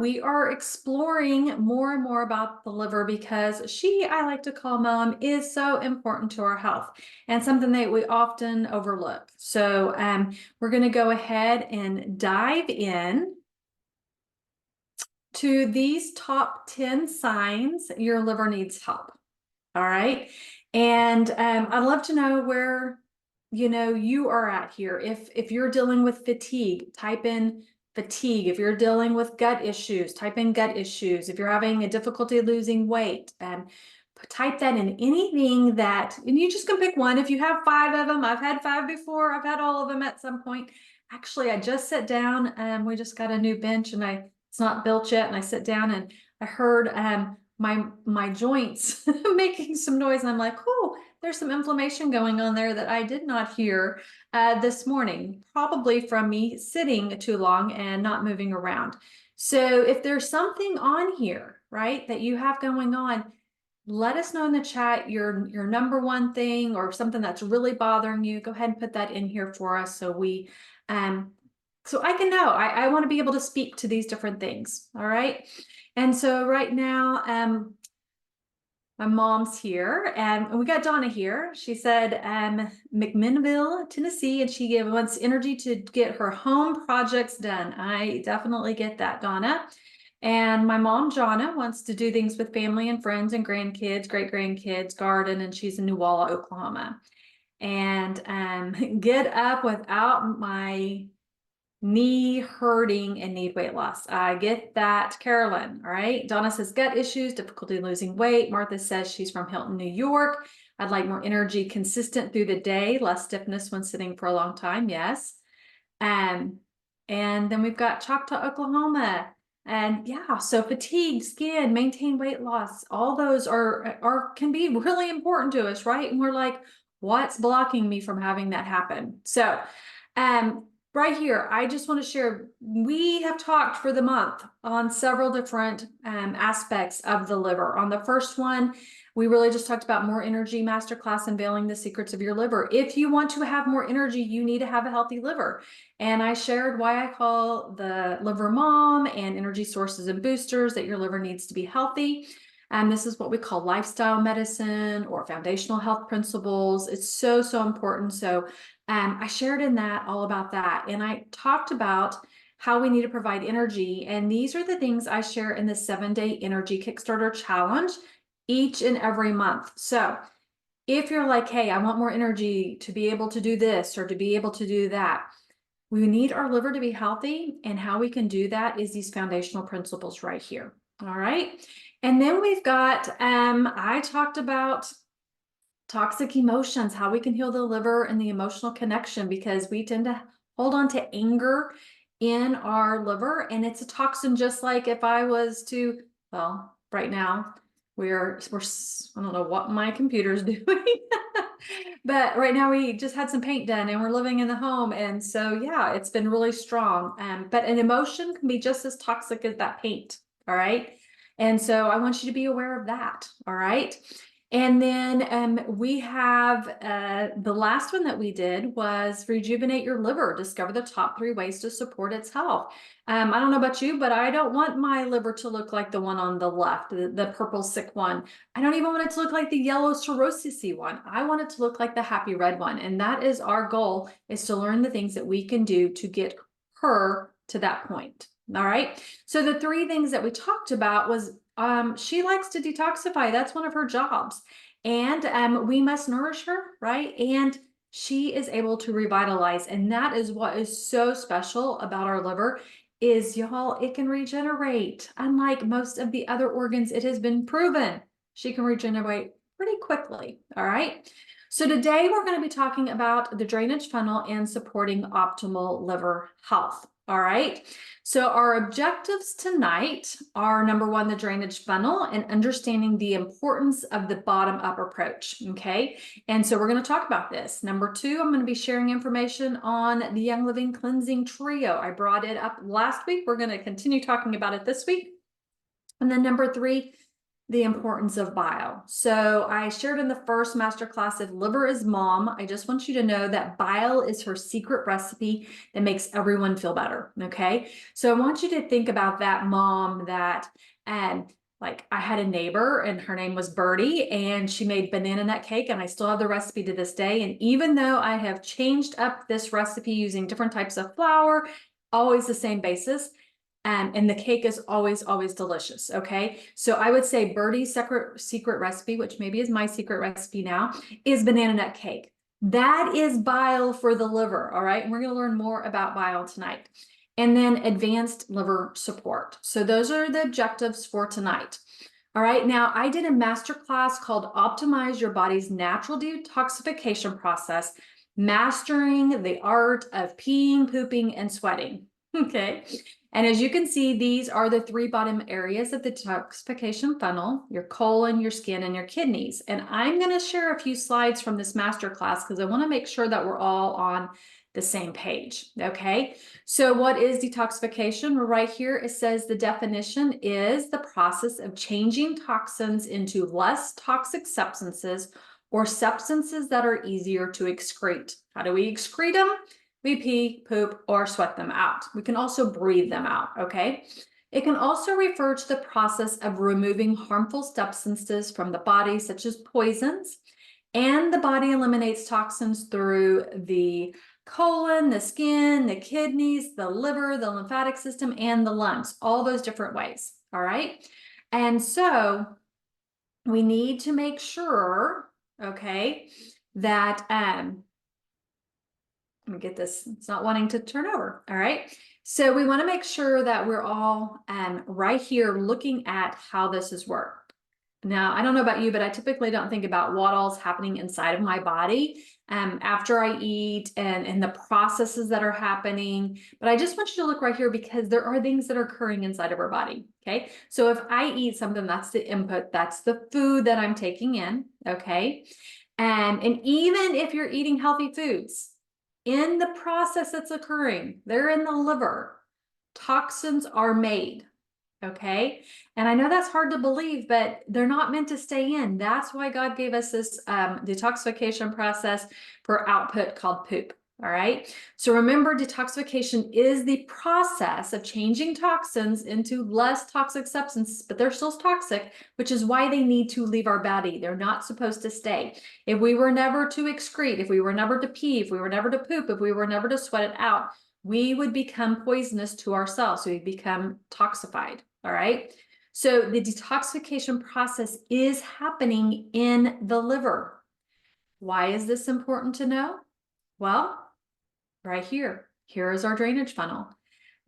We are exploring more and more about the liver because I like to call mom, is so important to our health and something that we often overlook. So we're going to go ahead and dive in to these top 10 signs your liver needs help. All right. And I'd love to know where you are at here. If you're dealing with fatigue, type in fatigue. If you're dealing with gut issues, type in gut issues. If you're having a difficulty losing weight, type that in. Anything that, and you just can pick one. If you have 5 of them, I've had 5 before. I've had all of them at some point. Actually, I just sat down and we just got a new bench and it's not built yet. And I sit down and I heard my joints making some noise. And I'm like, oh, there's some inflammation going on there that I did not hear this morning, probably from me sitting too long and not moving around. So if there's something on here, right, that you have going on, let us know in the chat your number one thing or something that's really bothering you. Go ahead and put that in here for us so so I can know. I want to be able to speak to these different things. All right. And so right now, my mom's here and we got Donna here. She said McMinnville, Tennessee, and she wants energy to get her home projects done. I definitely get that, Donna. And my mom, Jonna, wants to do things with family and friends and grandkids, great grandkids, garden, and she's in Newalla, Oklahoma. And get up without my knee hurting and need weight loss. I get that, Carolyn. All right. Donna says gut issues, difficulty losing weight. Martha says she's from Hilton, New York. I'd like more energy consistent through the day, less stiffness when sitting for a long time. Yes. And then we've got Choctaw, Oklahoma. And yeah, so fatigue, skin, maintain weight loss, all those can be really important to us, right? And we're like, what's blocking me from having that happen? So right here, I just want to share, we have talked for the month on several different aspects of the liver. On the first one, we really just talked about more energy masterclass, unveiling the secrets of your liver. If you want to have more energy, you need to have a healthy liver. And I shared why I call the liver mom and energy sources and boosters, that your liver needs to be healthy. And this is what we call lifestyle medicine or foundational health principles. It's so, so important. So I shared in that all about that. And I talked about how we need to provide energy. And these are the things I share in the 7-day energy Kickstarter challenge each and every month. So if you're like, hey, I want more energy to be able to do this or to be able to do that, we need our liver to be healthy. And how we can do that is these foundational principles right here. All right. And then we've got, I talked about toxic emotions, how we can heal the liver and the emotional connection, because we tend to hold on to anger in our liver. And it's a toxin, just like if I was to, well, right now, we're I don't know what my computer's doing, but right now we just had some paint done and we're living in the home. And so, yeah, it's been really strong. But an emotion can be just as toxic as that paint. All right. And so I want you to be aware of that. All right. And then we have the last one that we did was rejuvenate your liver, discover the top 3 ways to support its health. I don't know about you, but I don't want my liver to look like the one on the left, the purple sick one. I don't even want it to look like the yellow cirrhosis-y one. I want it to look like the happy red one. And that is our goal, is to learn the things that we can do to get her to that point. All right. So the 3 things that we talked about was she likes to detoxify. That's one of her jobs. And we must nourish her, right? And she is able to revitalize. And that is what is so special about our liver, is, y'all, it can regenerate. Unlike most of the other organs, it has been proven she can regenerate pretty quickly. All right. So today we're going to be talking about the drainage funnel and supporting optimal liver health. All right. So our objectives tonight are, number 1, the drainage funnel and understanding the importance of the bottom-up approach. Okay. And so we're going to talk about this. Number 2, I'm going to be sharing information on the Young Living Cleansing Trio. I brought it up last week. We're going to continue talking about it this week. And then number 3, the importance of bile. So I shared in the first masterclass, if liver is mom, I just want you to know that bile is her secret recipe that makes everyone feel better, okay? So I want you to think about that mom that, like I had a neighbor and her name was Birdie and she made banana nut cake and I still have the recipe to this day. And even though I have changed up this recipe using different types of flour, always the same basis, and the cake is always, always delicious, okay? So I would say Birdie's secret recipe, which maybe is my secret recipe now, is banana nut cake. That is bile for the liver, all right? And we're gonna learn more about bile tonight. And then advanced liver support. So those are the objectives for tonight. All right, now I did a masterclass called Optimize Your Body's Natural Detoxification Process, Mastering the Art of Peeing, Pooping, and Sweating. Okay. And as you can see, these are the three bottom areas of the detoxification funnel: your colon, your skin, and your kidneys. And I'm going to share a few slides from this masterclass because I want to make sure that we're all on the same page. Okay. So what is detoxification? Well, right here, it says the definition is the process of changing toxins into less toxic substances or substances that are easier to excrete. How do we excrete them? We pee, poop, or sweat them out. We can also breathe them out, okay? It can also refer to the process of removing harmful substances from the body, such as poisons, and the body eliminates toxins through the colon, the skin, the kidneys, the liver, the lymphatic system, and the lungs, all those different ways, all right? And so we need to make sure, okay, that, let me get this, it's not wanting to turn over, all right? So we wanna make sure that we're all right here looking at how this is worked. Now, I don't know about you, but I typically don't think about what all's happening inside of my body after I eat and the processes that are happening. But I just want you to look right here because there are things that are occurring inside of our body, okay? So if I eat something, that's the input, that's the food that I'm taking in, okay? And even if you're eating healthy foods, in the process that's occurring, they're in the liver, toxins are made. Okay. And I know that's hard to believe, but they're not meant to stay in. That's why God gave us this detoxification process for output called poop. All right. So remember, detoxification is the process of changing toxins into less toxic substances, but they're still toxic, which is why they need to leave our body. They're not supposed to stay. If we were never to excrete, if we were never to pee, if we were never to poop, if we were never to sweat it out, we would become poisonous to ourselves. So we become toxified. All right. So the detoxification process is happening in the liver. Why is this important to know? Well, right here. Here is our drainage funnel.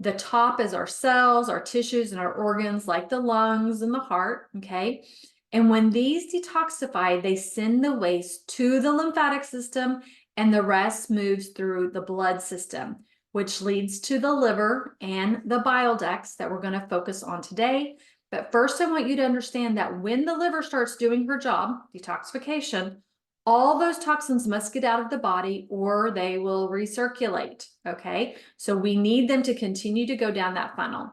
The top is our cells, our tissues, and our organs like the lungs and the heart. Okay. And when these detoxify, they send the waste to the lymphatic system and the rest moves through the blood system, which leads to the liver and the bile ducts that we're going to focus on today. But first, I want you to understand that when the liver starts doing her job, detoxification, all those toxins must get out of the body or they will recirculate, okay? So we need them to continue to go down that funnel.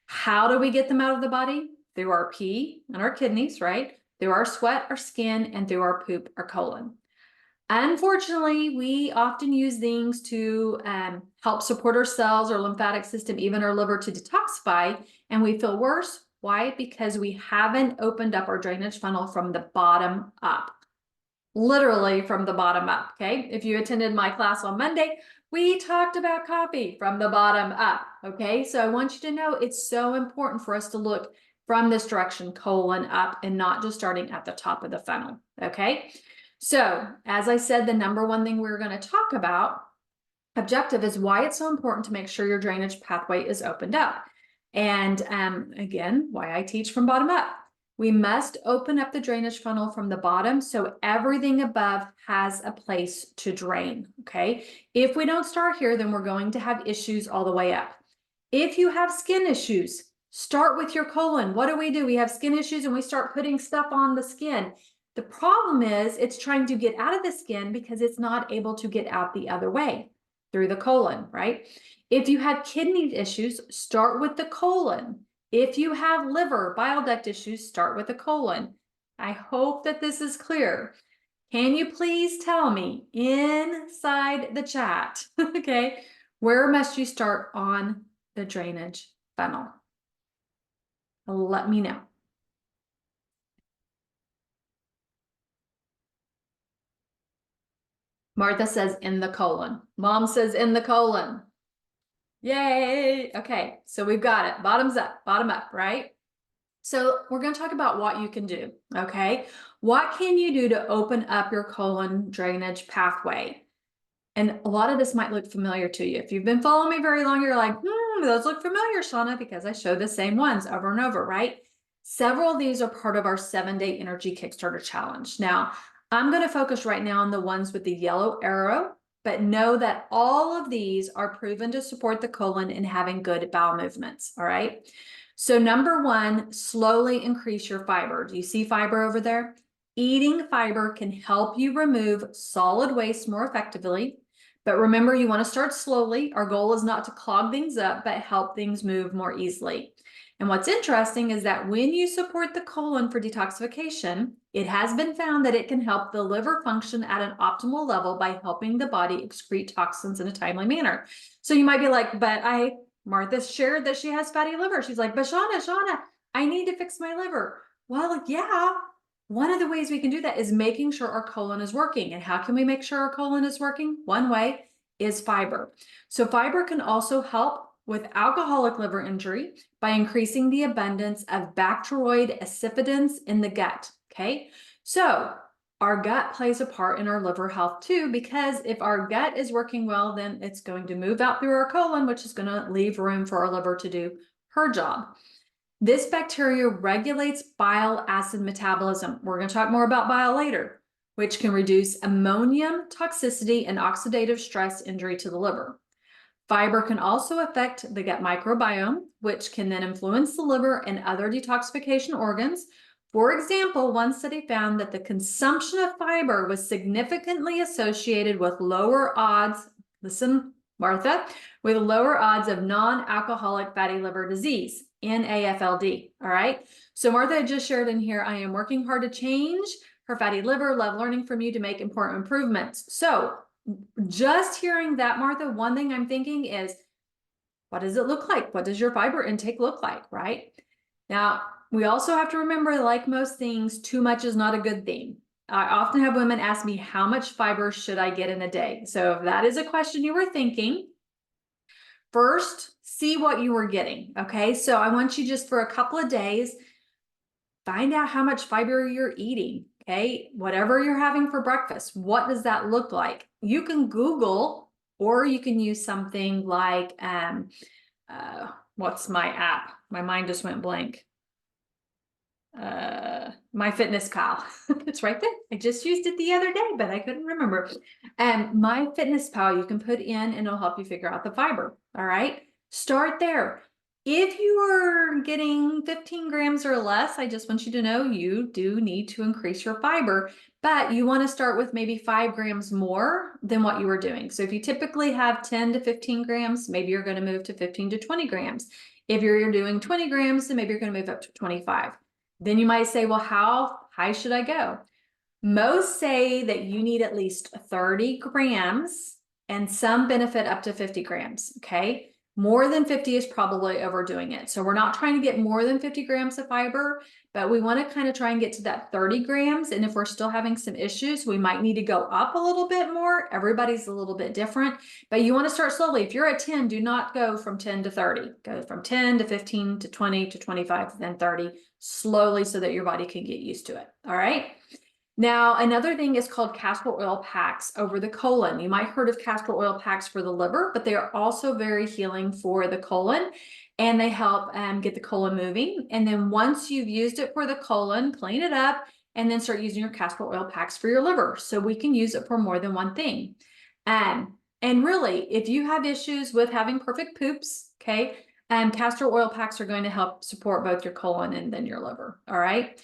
How do we get them out of the body? Through our pee and our kidneys, right? Through our sweat, our skin, and through our poop, our colon. Unfortunately, we often use things to help support our cells, our lymphatic system, even our liver to detoxify, and we feel worse. Why? Because we haven't opened up our drainage funnel from the bottom up. Literally from the bottom up, okay? If you attended my class on Monday, we talked about coffee from the bottom up, okay? So I want you to know it's so important for us to look from this direction, colon up, and not just starting at the top of the funnel, okay? So as I said, the number one thing we're going to talk about, objective, is why it's so important to make sure your drainage pathway is opened up. And again, why I teach from bottom up. We must open up the drainage funnel from the bottom so everything above has a place to drain, okay? If we don't start here, then we're going to have issues all the way up. If you have skin issues, start with your colon. What do? We have skin issues and we start putting stuff on the skin. The problem is it's trying to get out of the skin because it's not able to get out the other way through the colon, right? If you have kidney issues, start with the colon. If you have liver, bile duct issues, start with the colon. I hope that this is clear. Can you please tell me inside the chat, okay, where must you start on the drainage funnel? Let me know. Martha says in the colon. Mom says in the colon. Yay. Okay, so we've got it. Bottoms up, bottom up, right? So we're going to talk about what you can do, okay? What can you do to open up your colon drainage pathway? And a lot of this might look familiar to you. If you've been following me very long, you're like, those look familiar, Shauna, because I show the same ones over and over, right? Several of these are part of our 7-day energy Kickstarter challenge. Now, I'm going to focus right now on the ones with the yellow arrow, but know that all of these are proven to support the colon in having good bowel movements, all right? So number one, slowly increase your fiber. Do you see fiber over there? Eating fiber can help you remove solid waste more effectively. But remember, you want to start slowly. Our goal is not to clog things up, but help things move more easily. And what's interesting is that when you support the colon for detoxification, it has been found that it can help the liver function at an optimal level by helping the body excrete toxins in a timely manner. So you might be like, but Martha shared that she has fatty liver. She's like, but Shauna, I need to fix my liver. Well, yeah, one of the ways we can do that is making sure our colon is working. And how can we make sure our colon is working? One way is fiber. So fiber can also help with alcoholic liver injury by increasing the abundance of bacteroid acipidins in the gut, okay? So our gut plays a part in our liver health too, because if our gut is working well, then it's going to move out through our colon, which is going to leave room for our liver to do her job. This bacteria regulates bile acid metabolism. We're going to talk more about bile later, which can reduce ammonium toxicity and oxidative stress injury to the liver. Fiber can also affect the gut microbiome, which can then influence the liver and other detoxification organs. For example, one study found that the consumption of fiber was significantly associated with lower odds, listen, Martha, with lower odds of non-alcoholic fatty liver disease, NAFLD, all right? So Martha just shared in here, I am working hard to change her fatty liver, love learning from you to make important improvements. So just hearing that, Martha, one thing I'm thinking is, what does it look like? What does your fiber intake look like, right? Now, we also have to remember, like most things, too much is not a good thing. I often have women ask me, how much fiber should I get in a day? So if that is a question you were thinking, first, see what you were getting, okay? So I want you just for a couple of days, find out how much fiber you're eating, okay? Whatever you're having for breakfast, what does that look like? You can Google, or you can use something like, what's my app? My mind just went blank. MyFitnessPal. It's right there. I just used it the other day, but I couldn't remember. MyFitnessPal, you can put in and it'll help you figure out the fiber. All right. Start there. If you are getting 15 grams or less, I just want you to know you do need to increase your fiber, but you want to start with maybe 5 grams more than what you were doing. So if you typically have 10 to 15 grams, maybe you're going to move to 15 to 20 grams. If you're doing 20 grams, then maybe you're going to move up to 25. Then you might say, well, how high should I go? Most say that you need at least 30 grams and some benefit up to 50 grams, okay? More than 50 is probably overdoing it. So we're not trying to get more than 50 grams of fiber, but we want to kind of try and get to that 30 grams. And if we're still having some issues, we might need to go up a little bit more. Everybody's a little bit different, but you want to start slowly. If you're at 10, do not go from 10 to 30. Go from 10 to 15 to 20 to 25, then 30 slowly so that your body can get used to it. All right. Now, another thing is called castor oil packs over the colon. You might have heard of castor oil packs for the liver, but they are also very healing for the colon, and they help get the colon moving. And then once you've used it for the colon, clean it up, and then start using your castor oil packs for your liver. So we can use it for more than one thing. And really, if you have issues with having perfect poops, okay, castor oil packs are going to help support both your colon and then your liver, all right?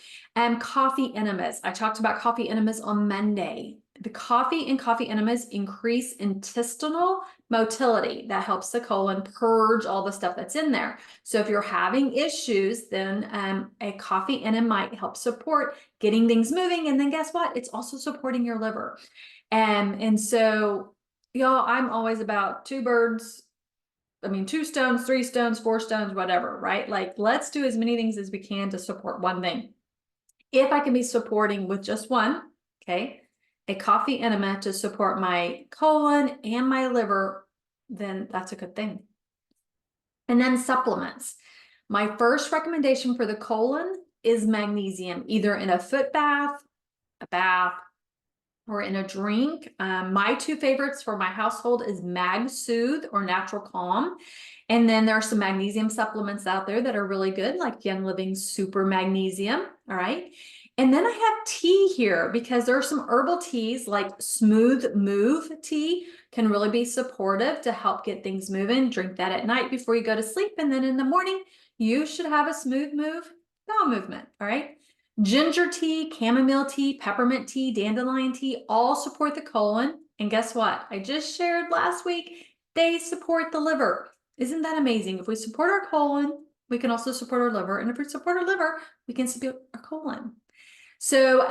Coffee enemas. I talked about coffee enemas on Monday. The coffee and coffee enemas increase intestinal motility. That helps the colon purge all the stuff that's in there. So if you're having issues, then a coffee enema might help support getting things moving. And then guess what? It's also supporting your liver. And so, y'all, I'm always about two stones, 3 stones, 4 stones, whatever, right? Like, let's do as many things as we can to support one thing. If I can be supporting with just one, okay, a coffee enema to support my colon and my liver, then that's a good thing. And then supplements. My first recommendation for the colon is magnesium, either in a foot bath, a bath, or in a drink. My 2 favorites for my household is Mag Soothe or Natural Calm. And then there are some magnesium supplements out there that are really good, like Young Living Super Magnesium. All right. And then I have tea here because there are some herbal teas like Smooth Move tea can really be supportive to help get things moving. Drink that at night before you go to sleep. And then in the morning, you should have a smooth move bowel movement. All right. Ginger tea, chamomile tea, peppermint tea, dandelion tea all support the colon. And guess what? I just shared last week, they support the liver. Isn't that amazing? If we support our colon, we can also support our liver. And if we support our liver, we can support our colon. So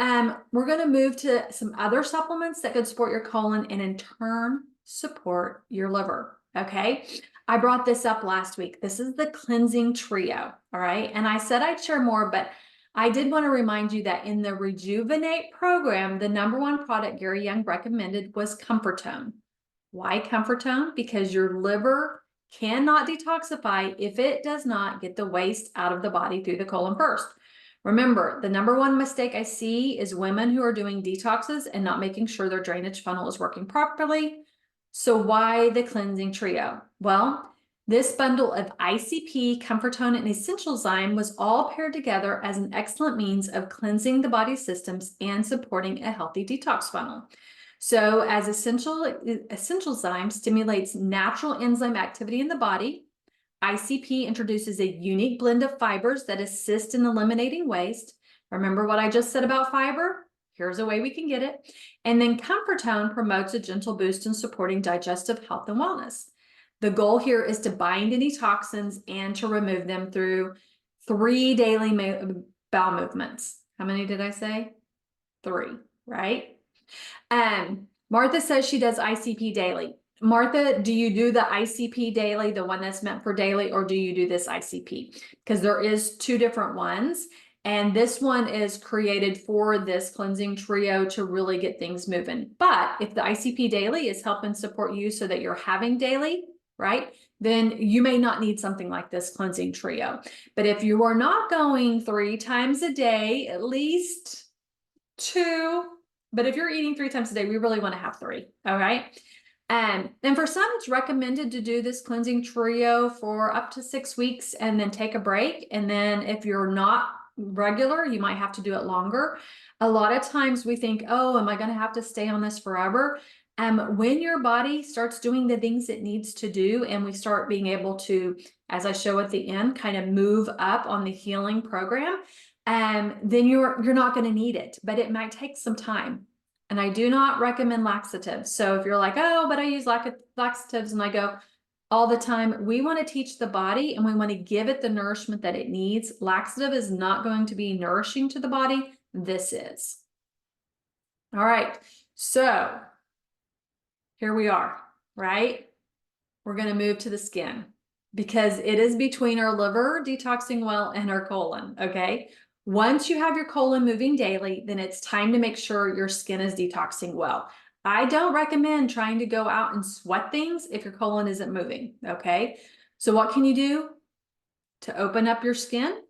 we're going to move to some other supplements that could support your colon and in turn support your liver. Okay. I brought this up last week. This is the cleansing trio. All right. And I said I'd share more, but I did want to remind you that in the Rejuvenate program, the #1 product Gary Young recommended was Comfortone. Why Comfortone? Because your liver cannot detoxify if it does not get the waste out of the body through the colon first. Remember, the #1 mistake I see is women who are doing detoxes and not making sure their drainage funnel is working properly. So why the cleansing trio? Well, this bundle of ICP, Comfortone, and Essential Zyme was all paired together as an excellent means of cleansing the body systems and supporting a healthy detox funnel. So as Essential Zyme stimulates natural enzyme activity in the body, ICP introduces a unique blend of fibers that assist in eliminating waste. Remember what I just said about fiber? Here's a way we can get it. And then Comfortone promotes a gentle boost in supporting digestive health and wellness. The goal here is to bind any toxins and to remove them through 3 daily bowel movements. How many did I say? 3, right? Martha says she does ICP daily. Martha, do you do the ICP daily, the one that's meant for daily, or do you do this ICP? Because there is 2 different ones. And this one is created for this cleansing trio to really get things moving. But if the ICP daily is helping support you so that you're having daily, right, then you may not need something like this cleansing trio. But if you are not going 3 times a day, at least 2, but if you're eating 3 times a day, we really want to have 3. All right. And for some, it's recommended to do this cleansing trio for up to 6 weeks and then take a break. And then if you're not regular, you might have to do it longer. A lot of times we think, oh, am I going to have to stay on this forever? When your body starts doing the things it needs to do, and we start being able to, as I show at the end, kind of move up on the healing program, then you're not going to need it, but it might take some time. And I do not recommend laxatives. So if you're like, oh, but I use laxatives and I go all the time, we want to teach the body and we want to give it the nourishment that it needs. Laxative is not going to be nourishing to the body. This is. All right. So here we are, right? We're going to move to the skin because it is between our liver detoxing well and our colon. Okay. Once you have your colon moving daily, then it's time to make sure your skin is detoxing well. I don't recommend trying to go out and sweat things if your colon isn't moving, okay? So what can you do to open up your skin?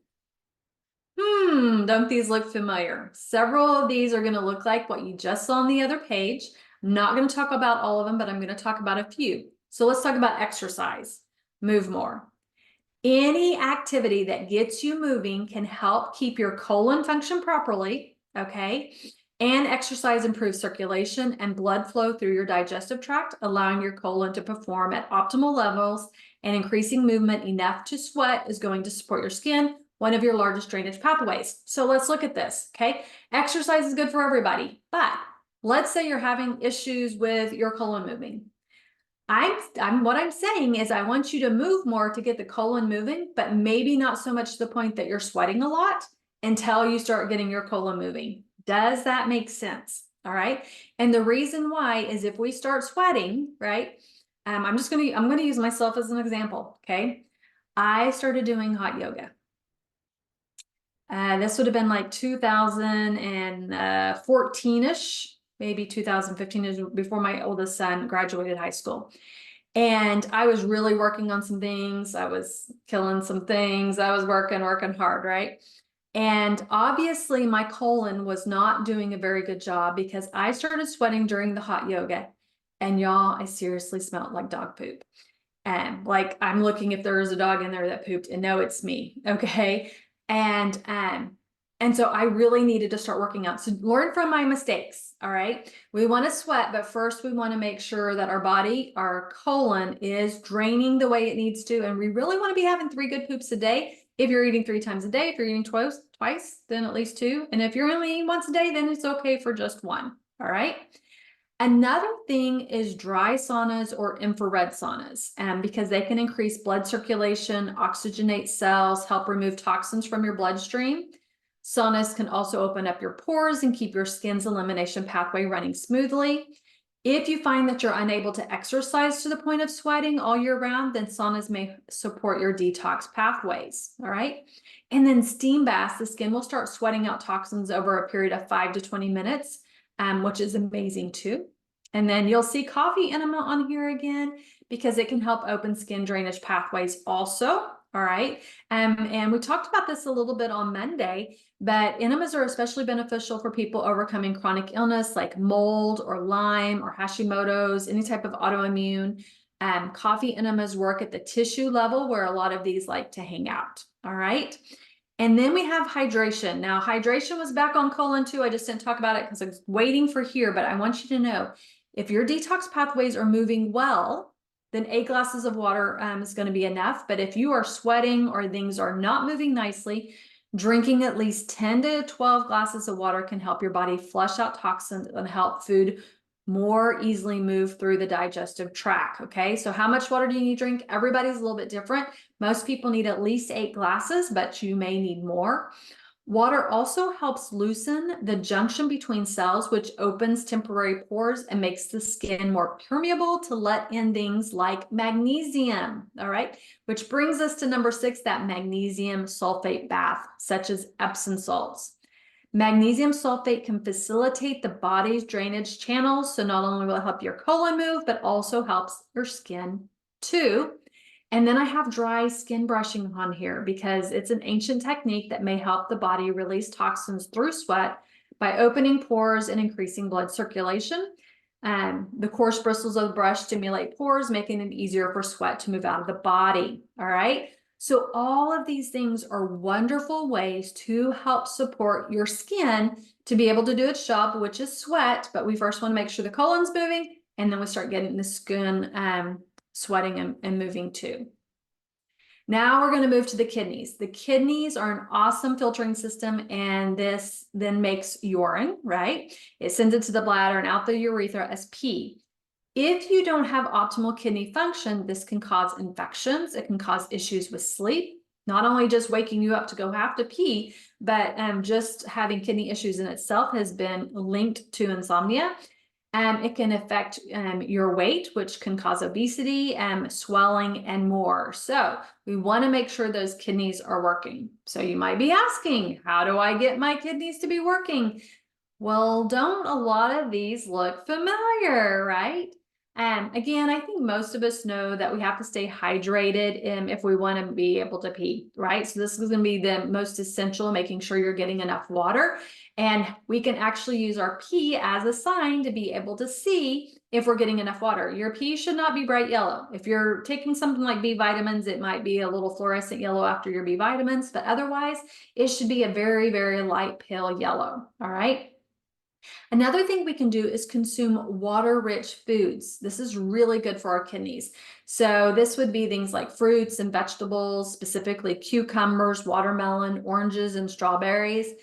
Don't these look familiar? Several of these are going to look like what you just saw on the other page. I'm not going to talk about all of them, but I'm going to talk about a few. So let's talk about exercise. Move more. Any activity that gets you moving can help keep your colon function properly, okay? And exercise improves circulation and blood flow through your digestive tract, allowing your colon to perform at optimal levels, and increasing movement enough to sweat is going to support your skin, one of your largest drainage pathways. So let's look at this, okay? Exercise is good for everybody, but Let's say you're having issues with your colon moving. What I'm saying is I want you to move more to get the colon moving, but maybe not so much to the point that you're sweating a lot until you start getting your colon moving. Does that make sense? All right. And the reason why is if we start sweating, right? I'm going to use myself as an example. Okay. I started doing hot yoga. This would have been like 2014-ish, maybe 2015-ish, before my oldest son graduated high school. And I was really working on some things. I was killing some things. I was working hard, right? And obviously my colon was not doing a very good job because I started sweating during the hot yoga. And y'all, I seriously smelled like dog poop. And like I'm looking if there is a dog in there that pooped, and no, it's me. Okay. And so I really needed to start working out. So learn from my mistakes. All right. We want to sweat, but first we want to make sure that our body, our colon is draining the way it needs to. And we really want to be having 3 good poops a day. If you're eating 3 times a day, if you're eating twice, then at least 2. And if you're only eating once a day, then it's okay for just 1. All right. Another thing is dry saunas or infrared saunas, because they can increase blood circulation, oxygenate cells, help remove toxins from your bloodstream. Saunas can also open up your pores and keep your skin's elimination pathway running smoothly. If you find that you're unable to exercise to the point of sweating all year round, then saunas may support your detox pathways. All right. And then steam baths, the skin will start sweating out toxins over a period of 5 to 20 minutes. Which is amazing too. And then you'll see coffee enema on here again because it can help open skin drainage pathways also. All right. And we talked about this a little bit on Monday, but enemas are especially beneficial for people overcoming chronic illness like mold or Lyme or Hashimoto's, any type of autoimmune. Coffee enemas work at the tissue level where a lot of these like to hang out. All right. And then we have hydration. Now, hydration was back on colon too. I just didn't talk about it because I was waiting for here, but I want you to know if your detox pathways are moving well, then 8 glasses of water is going to be enough. But if you are sweating or things are not moving nicely, drinking at least 10 to 12 glasses of water can help your body flush out toxins and help food more easily move through the digestive tract. Okay, so how much water do you need to drink? Everybody's a little bit different. Most people need at least 8 glasses, but you may need more. Water also helps loosen the junction between cells, which opens temporary pores and makes the skin more permeable to let in things like magnesium. All right, which brings us to number 6, that magnesium sulfate bath, such as Epsom salts. Magnesium sulfate can facilitate the body's drainage channels, so not only will it help your colon move, but also helps your skin too. And then I have dry skin brushing on here because it's an ancient technique that may help the body release toxins through sweat by opening pores and increasing blood circulation. The coarse bristles of the brush stimulate pores, making it easier for sweat to move out of the body. All right. So all of these things are wonderful ways to help support your skin to be able to do its job, which is sweat. But we first want to make sure the colon's moving, and then we start getting the skin sweating and moving too. Now we're going to move to the kidneys. The kidneys are an awesome filtering system, and this then makes urine, right? It sends it to the bladder and out the urethra as pee. If you don't have optimal kidney function, this can cause infections. It can cause issues with sleep, not only just waking you up to go have to pee, but just having kidney issues in itself has been linked to insomnia. It can affect your weight, which can cause obesity, swelling, and more. So we want to make sure those kidneys are working. So you might be asking, how do I get my kidneys to be working? Well, don't a lot of these look familiar, right? Again, I think most of us know that we have to stay hydrated if we want to be able to pee, right? So this is going to be the most essential, making sure you're getting enough water. And we can actually use our pee as a sign to be able to see if we're getting enough water. Your pee should not be bright yellow. If you're taking something like B vitamins, it might be a little fluorescent yellow after your B vitamins, but otherwise it should be a very, very light pale yellow, all right? Another thing we can do is consume water-rich foods. This is really good for our kidneys. So this would be things like fruits and vegetables, specifically cucumbers, watermelon, oranges, and strawberries.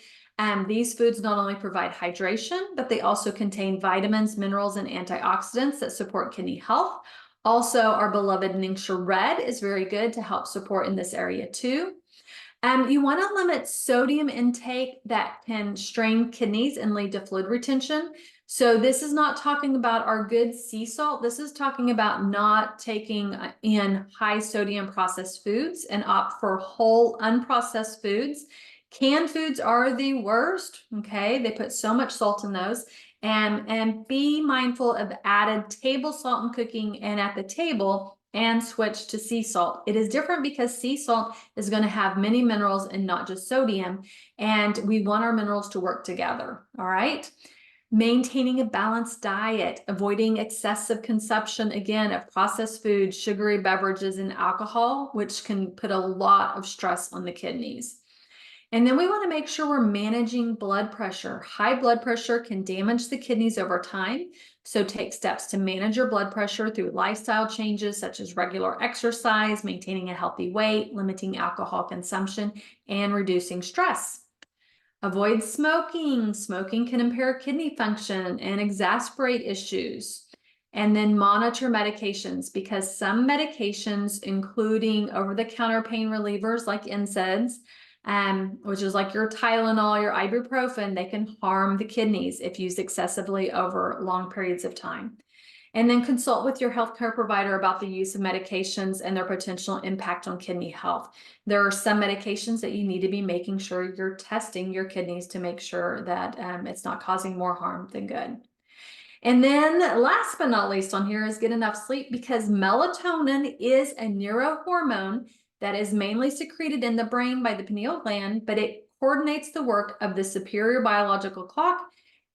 These foods not only provide hydration, but they also contain vitamins, minerals, and antioxidants that support kidney health. Also, our beloved Ningxia Red is very good to help support in this area too. You want to limit sodium intake that can strain kidneys and lead to fluid retention. So this is not talking about our good sea salt. This is talking about not taking in high sodium processed foods and opt for whole unprocessed foods. Canned foods are the worst. Okay, they put so much salt in those. And be mindful of added table salt in cooking and at the table, and switch to sea salt. It is different because sea salt is going to have many minerals and not just sodium, and we want our minerals to work together. All right. Maintaining a balanced diet, avoiding excessive consumption, again, of processed foods, sugary beverages, and alcohol, which can put a lot of stress on the kidneys. And then we want to make sure we're managing blood pressure. High blood pressure can damage the kidneys over time. So take steps to manage your blood pressure through lifestyle changes such as regular exercise, maintaining a healthy weight, limiting alcohol consumption, and reducing stress. Avoid smoking. Smoking can impair kidney function and exacerbate issues. And then monitor medications, because some medications, including over-the-counter pain relievers like NSAIDs, which is like your Tylenol, your ibuprofen, they can harm the kidneys if used excessively over long periods of time. And then consult with your healthcare provider about the use of medications and their potential impact on kidney health. There are some medications that you need to be making sure you're testing your kidneys to make sure that it's not causing more harm than good. And then last but not least on here is get enough sleep, because melatonin is a neurohormone that is mainly secreted in the brain by the pineal gland, but it coordinates the work of the superior biological clock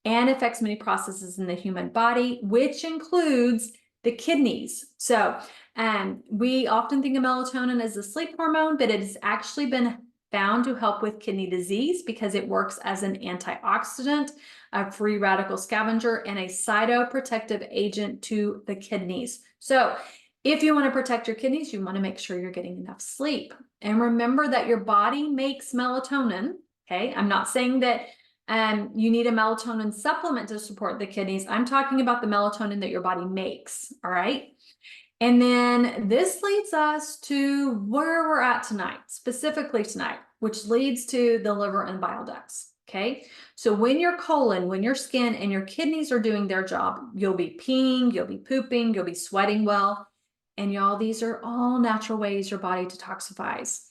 and affects many processes in the human body, which includes the kidneys. So we often think of melatonin as a sleep hormone, but it has actually been found to help with kidney disease because it works as an antioxidant, a free radical scavenger, and a cytoprotective agent to the kidneys. So if you want to protect your kidneys, you want to make sure you're getting enough sleep. And remember that your body makes melatonin. Okay, I'm not saying that you need a melatonin supplement to support the kidneys. I'm talking about the melatonin that your body makes. All right. And then this leads us to where we're at tonight, specifically tonight, which leads to the liver and bile ducts. Okay. So when your colon, when your skin and your kidneys are doing their job, you'll be peeing, you'll be pooping, you'll be sweating well. And y'all, these are all natural ways your body detoxifies.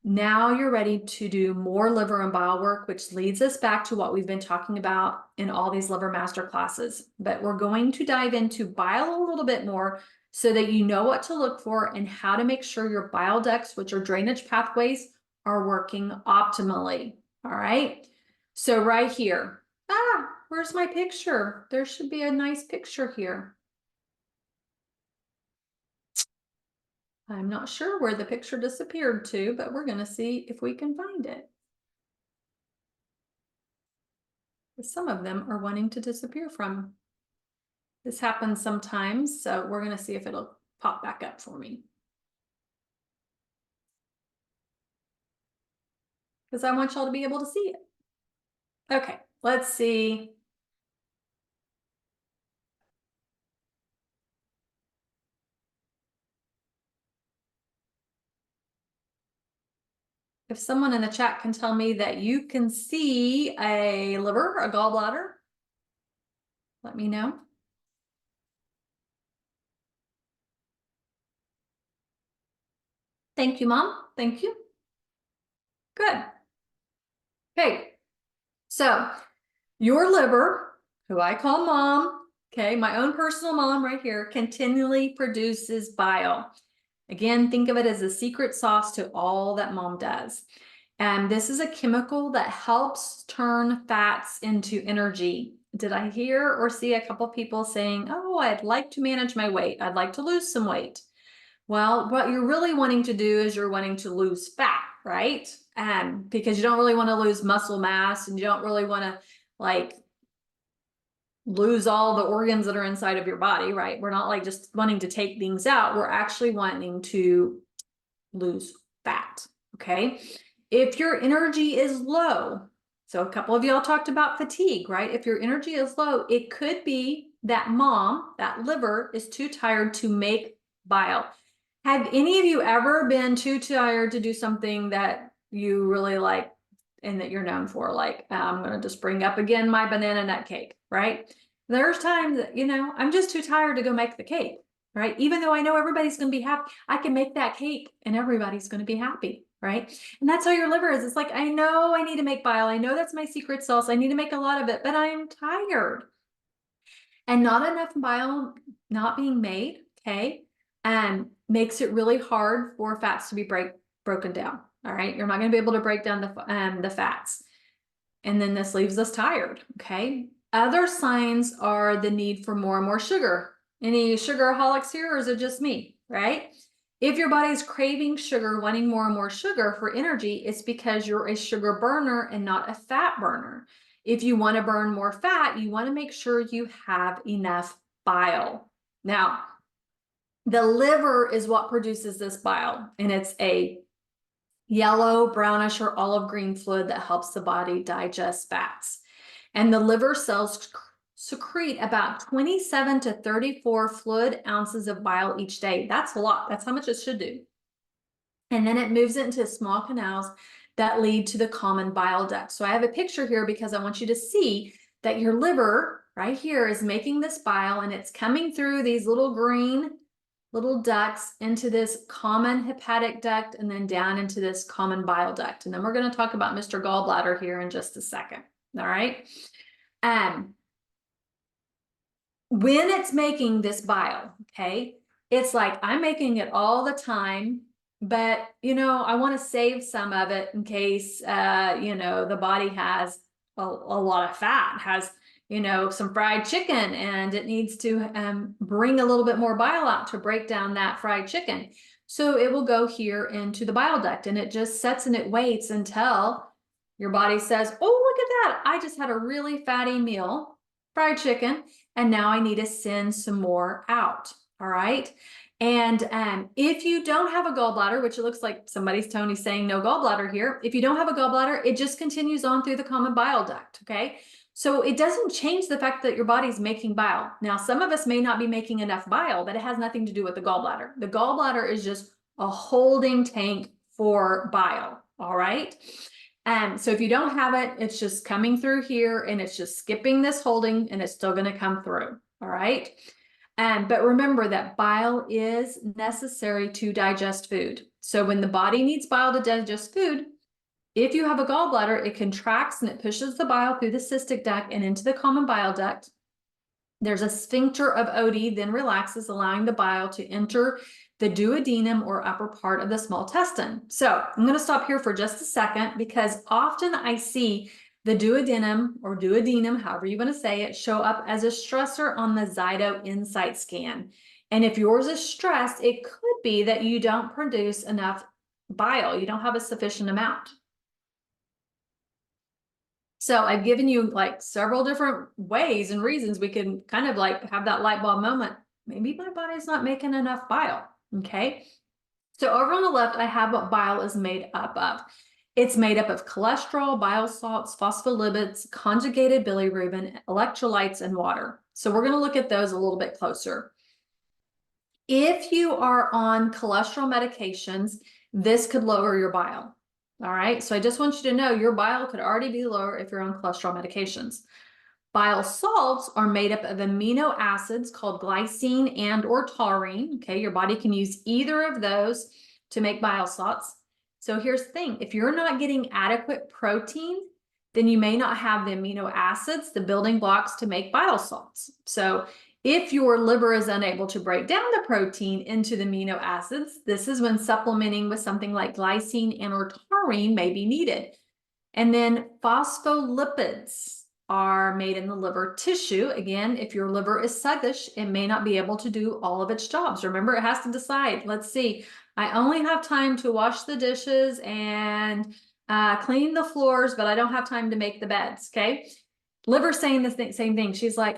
Now you're ready to do more liver and bile work, which leads us back to what we've been talking about in all these liver master classes. But we're going to dive into bile a little bit more so that you know what to look for and how to make sure your bile ducts, which are drainage pathways, are working optimally. All right. So right here, where's my picture? There should be a nice picture here. I'm not sure where the picture disappeared to, but we're going to see if we can find it. Some of them are wanting to disappear from. This happens sometimes, so we're going to see if it'll pop back up for me. Because I want y'all to be able to see it. Okay, let's see. If someone in the chat can tell me that you can see a liver, a gallbladder, let me know. Thank you, Mom. Thank you. Good. Okay, so your liver, who I call Mom, okay, my own personal mom right here, continually produces bile. Again, think of it as a secret sauce to all that Mom does. And this is a chemical that helps turn fats into energy. Did I hear or see a couple people saying, oh, I'd like to manage my weight. I'd like to lose some weight. Well, what you're really wanting to do is you're wanting to lose fat, right? Because you don't really want to lose muscle mass, and you don't really want to like lose all the organs that are inside of your body, right? We're not like just wanting to take things out. We're actually wanting to lose fat, okay? If your energy is low, So a couple of y'all talked about fatigue, right? If your energy is low, it could be that mom, that liver, is too tired to make bile. Have any of you ever been too tired to do something that you really like and that you're known for? Like, I'm going to just bring up again my banana nut cake, right? There's times that, I'm just too tired to go make the cake, right? Even though I know everybody's going to be happy, I can make that cake and everybody's going to be happy, right? And that's how your liver is. It's like, I know I need to make bile. I know that's my secret sauce. I need to make a lot of it, but I'm tired. And not enough bile not being made, okay, makes it really hard for fats to be broken down. All right, you're not going to be able to break down the fats, and then this leaves us tired. Okay. Other signs are the need for more and more sugar. Any sugaraholics here, or is it just me? Right? If your body's craving sugar, wanting more and more sugar for energy, it's because you're a sugar burner and not a fat burner. If you want to burn more fat, you want to make sure you have enough bile. Now, the liver is what produces this bile, and it's a yellow, brownish, or olive green fluid that helps the body digest fats. And the liver cells secrete about 27 to 34 fluid ounces of bile each day. That's a lot. That's how much it should do. And then it moves it into small canals that lead to the common bile duct. So I have a picture here because I want you to see that your liver right here is making this bile, and it's coming through these little green little ducts into this common hepatic duct and then down into this common bile duct. And then we're going to talk about Mr. Gallbladder here in just a second. All right. When it's making this bile, okay, it's like I'm making it all the time, but I want to save some of it in case the body has a lot of fat, has some fried chicken, and it needs to bring a little bit more bile out to break down that fried chicken. So it will go here into the bile duct, and it just sits and it waits until your body says, oh, look at that. I just had a really fatty meal, fried chicken, and now I need to send some more out. All right. And if you don't have a gallbladder, which it looks like Tony's saying no gallbladder here. If you don't have a gallbladder, it just continues on through the common bile duct. Okay. So it doesn't change the fact that your body's making bile. Now, some of us may not be making enough bile, but it has nothing to do with the gallbladder. The gallbladder is just a holding tank for bile. All right. So if you don't have it, it's just coming through here and it's just skipping this holding, and it's still going to come through. All right. But remember that bile is necessary to digest food. So when the body needs bile to digest food, if you have a gallbladder, it contracts and it pushes the bile through the cystic duct and into the common bile duct. There's a sphincter of Oddi, then relaxes, allowing the bile to enter the duodenum or upper part of the small intestine. So I'm going to stop here for just a second, because often I see the duodenum or duodenum, however you want to say it, show up as a stressor on the Zyto Insight scan. And if yours is stressed, it could be that you don't produce enough bile. You don't have a sufficient amount. So I've given you like several different ways and reasons we can kind of like have that light bulb moment. Maybe my body's not making enough bile. Okay. So over on the left, I have what bile is made up of. It's made up of cholesterol, bile salts, phospholipids, conjugated bilirubin, electrolytes, and water. So we're going to look at those a little bit closer. If you are on cholesterol medications, this could lower your bile. All right. So I just want you to know your bile could already be lower if you're on cholesterol medications. Bile salts are made up of amino acids called glycine and or taurine. Okay. Your body can use either of those to make bile salts. So here's the thing. If you're not getting adequate protein, then you may not have the amino acids, the building blocks to make bile salts. So if your liver is unable to break down the protein into the amino acids, this is when supplementing with something like glycine and or taurine may be needed. And then phospholipids are made in the liver tissue. Again, if your liver is sluggish, it may not be able to do all of its jobs. Remember, it has to decide. Let's see, I only have time to wash the dishes and clean the floors, but I don't have time to make the beds. Okay. Liver saying the same thing. She's like,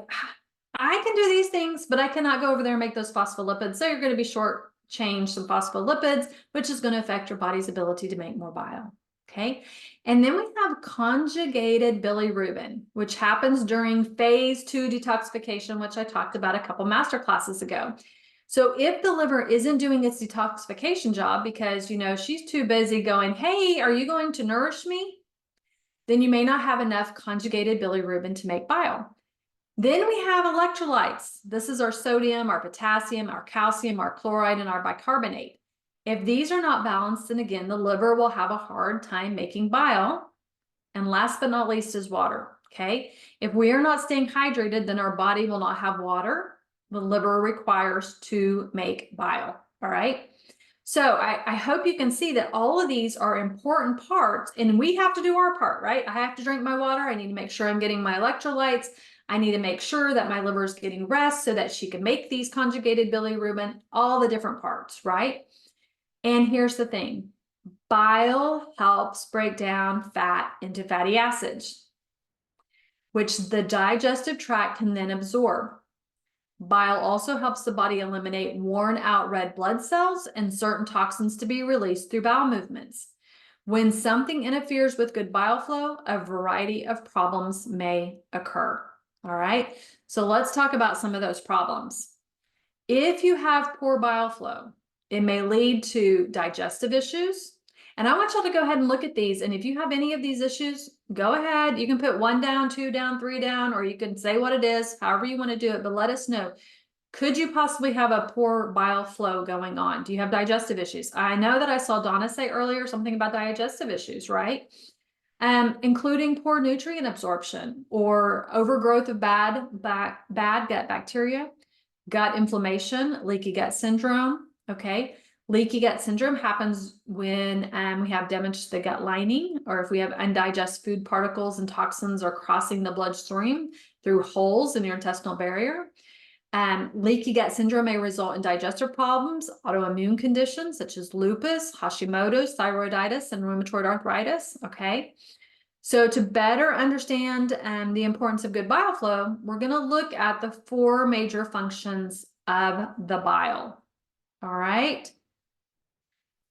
I can do these things, but I cannot go over there and make those phospholipids. So you're going to be short-changed some phospholipids, which is going to affect your body's ability to make more bile. Okay. And then we have conjugated bilirubin, which happens during phase 2 detoxification, which I talked about a couple master classes ago. So if the liver isn't doing its detoxification job because, she's too busy going, hey, are you going to nourish me? Then you may not have enough conjugated bilirubin to make bile. Then we have electrolytes. This is our sodium, our potassium, our calcium, our chloride, and our bicarbonate. If these are not balanced, then again, the liver will have a hard time making bile. And last but not least is water, okay? If we are not staying hydrated, then our body will not have water the liver requires to make bile, all right? So I hope you can see that all of these are important parts, and we have to do our part, right? I have to drink my water. I need to make sure I'm getting my electrolytes. I need to make sure that my liver is getting rest so that she can make these conjugated bilirubin, all the different parts, right? And here's the thing. Bile helps break down fat into fatty acids, which the digestive tract can then absorb. Bile also helps the body eliminate worn out red blood cells and certain toxins to be released through bowel movements. When something interferes with good bile flow, a variety of problems may occur. All right, so let's talk about some of those problems. If you have poor bile flow, it may lead to digestive issues. And I want y'all to go ahead and look at these. And if you have any of these issues, go ahead. You can put 1 down, 2 down, 3 down, or you can say what it is, however you want to do it. But let us know. Could you possibly have a poor bile flow going on? Do you have digestive issues? I know that I saw Donna say earlier something about digestive issues, right? Including poor nutrient absorption or overgrowth of bad gut bacteria, gut inflammation, leaky gut syndrome, okay? Leaky gut syndrome happens when we have damage to the gut lining, or if we have undigested food particles and toxins are crossing the bloodstream through holes in your intestinal barrier. Leaky gut syndrome may result in digestive problems, autoimmune conditions such as lupus, Hashimoto's, thyroiditis, and rheumatoid arthritis, okay? So to better understand the importance of good bile flow, we're going to look at the 4 major functions of the bile, all right?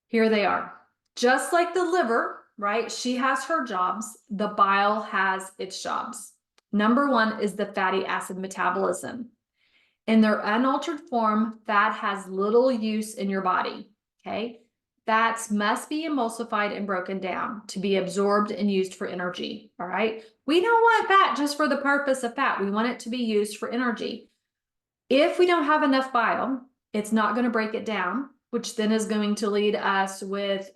Here they are. Just like the liver, right? She has her jobs. The bile has its jobs. Number 1 is the fatty acid metabolism. In their unaltered form, fat has little use in your body, okay? Fats must be emulsified and broken down to be absorbed and used for energy, all right? We don't want fat just for the purpose of fat. We want it to be used for energy. If we don't have enough bile, it's not going to break it down, which then is going to lead us with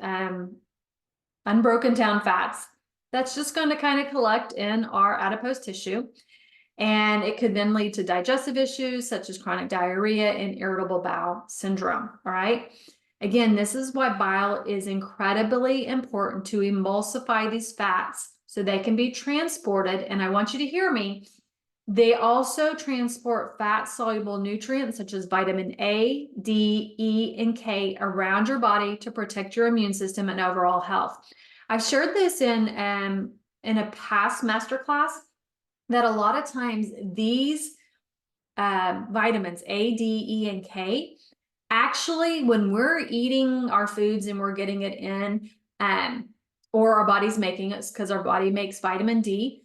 unbroken down fats. That's just going to kind of collect in our adipose tissue. And it could then lead to digestive issues such as chronic diarrhea and irritable bowel syndrome, all right? Again, this is why bile is incredibly important to emulsify these fats so they can be transported. And I want you to hear me. They also transport fat-soluble nutrients such as vitamin A, D, E, and K around your body to protect your immune system and overall health. I've shared this in a past masterclass that a lot of times these vitamins A, D, E, and K, actually, when we're eating our foods and we're getting it in, or our body's making it because our body makes vitamin D,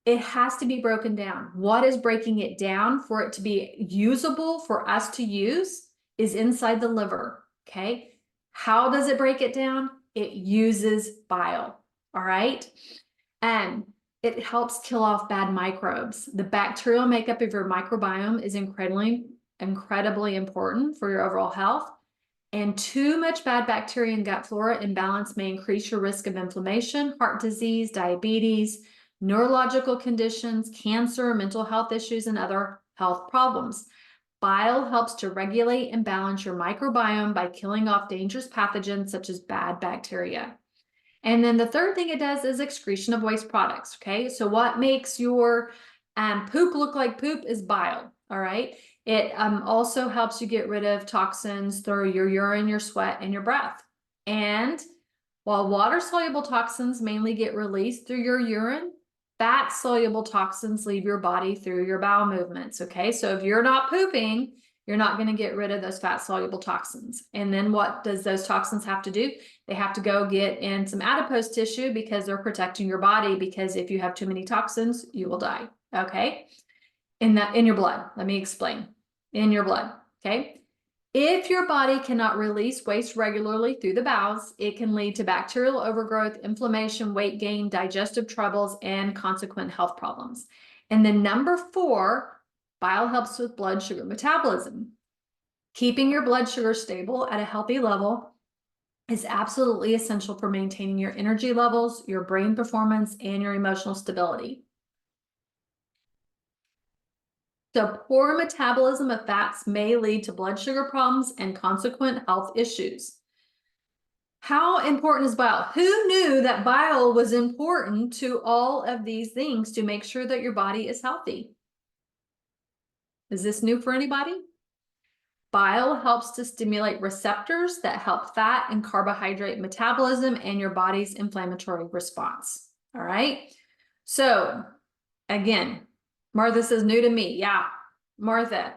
it has to be broken down. What is breaking it down for it to be usable for us to use is inside the liver, okay? How does it break it down? It uses bile, all right? And it helps kill off bad microbes. The bacterial makeup of your microbiome is incredibly important for your overall health. And too much bad bacteria and gut flora imbalance may increase your risk of inflammation, heart disease, diabetes, neurological conditions, cancer, mental health issues, and other health problems. Bile helps to regulate and balance your microbiome by killing off dangerous pathogens such as bad bacteria. And then the third thing it does is excretion of waste products, okay? So what makes your poop look like poop is bile, all right? It also helps you get rid of toxins through your urine, your sweat, and your breath. And while water-soluble toxins mainly get released through your urine, fat-soluble toxins leave your body through your bowel movements, okay? So if you're not pooping, you're not going to get rid of those fat soluble toxins. And then what does those toxins have to do? They have to go get in some adipose tissue because they're protecting your body, because if you have too many toxins, you will die. Okay. In your blood. Let me explain. In your blood. Okay. If your body cannot release waste regularly through the bowels, it can lead to bacterial overgrowth, inflammation, weight gain, digestive troubles, and consequent health problems. And then number 4, bile helps with blood sugar metabolism. Keeping your blood sugar stable at a healthy level is absolutely essential for maintaining your energy levels, your brain performance, and your emotional stability. So poor metabolism of fats may lead to blood sugar problems and consequent health issues. How important is bile? Who knew that bile was important to all of these things to make sure that your body is healthy? Is this new for anybody? Bile helps to stimulate receptors that help fat and carbohydrate metabolism and your body's inflammatory response. All right. So again, Martha says new to me. Yeah, Martha,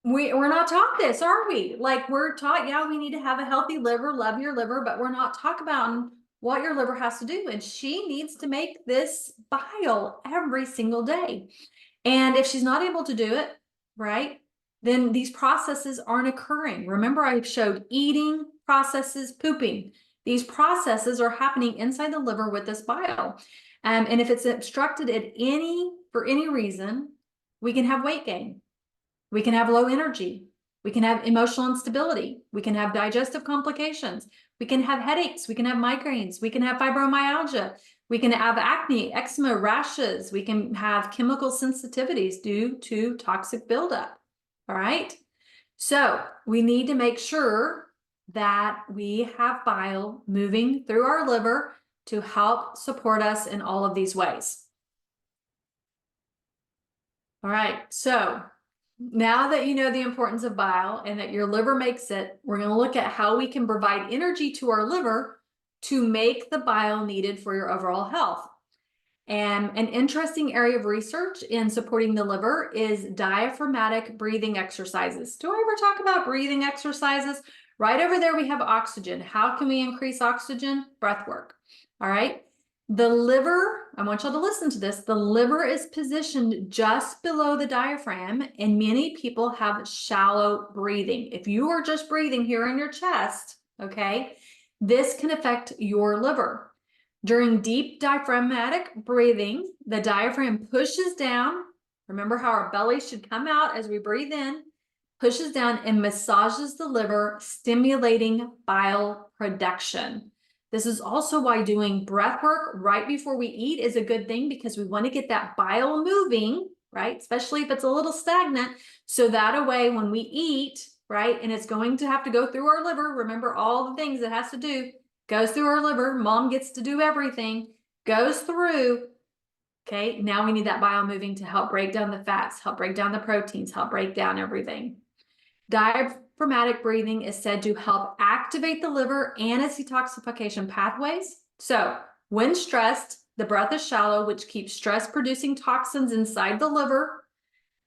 we're not taught this, are we? Like, we're taught, yeah, we need to have a healthy liver, love your liver, but we're not talking about what your liver has to do. And she needs to make this bile every single day. And if she's not able to do it, right, then these processes aren't occurring. Remember, I showed eating processes, pooping. These processes are happening inside the liver with this bile. And if it's obstructed for any reason, we can have weight gain. We can have low energy. We can have emotional instability. We can have digestive complications. We can have headaches. We can have migraines. We can have fibromyalgia. We can have acne, eczema, rashes. We can have chemical sensitivities due to toxic buildup. All right. So we need to make sure that we have bile moving through our liver to help support us in all of these ways. All right. So now that you know the importance of bile and that your liver makes it, we're going to look at how we can provide energy to our liver to make the bile needed for your overall health. And an interesting area of research in supporting the liver is diaphragmatic breathing exercises. Do I ever talk about breathing exercises? Right over there, we have oxygen. How can we increase oxygen? Breath work. All right. The liver, I want y'all to listen to this. The liver is positioned just below the diaphragm, and many people have shallow breathing. If you are just breathing here in your chest, okay, this can affect your liver. During deep diaphragmatic breathing, the diaphragm pushes down. Remember how our belly should come out as we breathe in, pushes down and massages the liver, stimulating bile production. This is also why doing breath work right before we eat is a good thing, because we want to get that bile moving, right? Especially if it's a little stagnant. So that way, when we eat, right, and it's going to have to go through our liver, remember all the things it has to do, goes through our liver. Mom gets to do everything, goes through. Okay, now we need that bile moving to help break down the fats, help break down the proteins, help break down everything. Diaphragmatic breathing is said to help activate the liver and its detoxification pathways. So when stressed, the breath is shallow, which keeps stress-producing toxins inside the liver.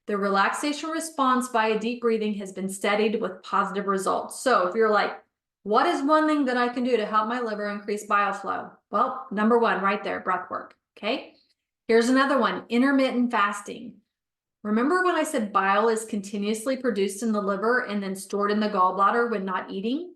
The relaxation response via deep breathing has been studied with positive results. So if you're like, what is one thing that I can do to help my liver increase bile flow? Well, number 1 right there, breath work. Okay. Here's another one, intermittent fasting. Remember when I said bile is continuously produced in the liver and then stored in the gallbladder when not eating?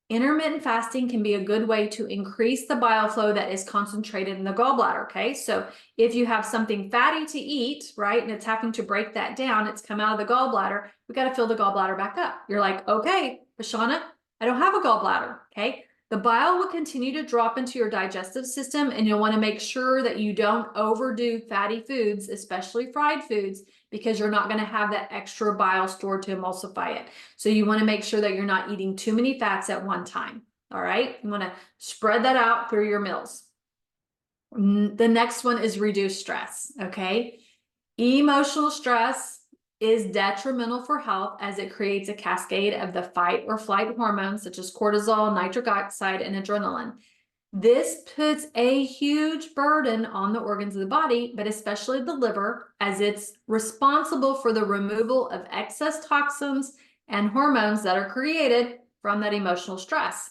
Intermittent fasting can be a good way to increase the bile flow that is concentrated in the gallbladder, okay? So if you have something fatty to eat, right, and it's having to break that down, it's come out of the gallbladder, we got to fill the gallbladder back up. You're like, okay, Bashana, I don't have a gallbladder, okay? The bile will continue to drop into your digestive system, and you'll want to make sure that you don't overdo fatty foods, especially fried foods, because you're not going to have that extra bile stored to emulsify it. So you want to make sure that you're not eating too many fats at one time. All right. You want to spread that out through your meals. The next one is reduce stress. Okay. Emotional stress is detrimental for health as it creates a cascade of the fight or flight hormones such as cortisol, nitric oxide, and adrenaline. This puts a huge burden on the organs of the body, but especially the liver, as it's responsible for the removal of excess toxins and hormones that are created from that emotional stress.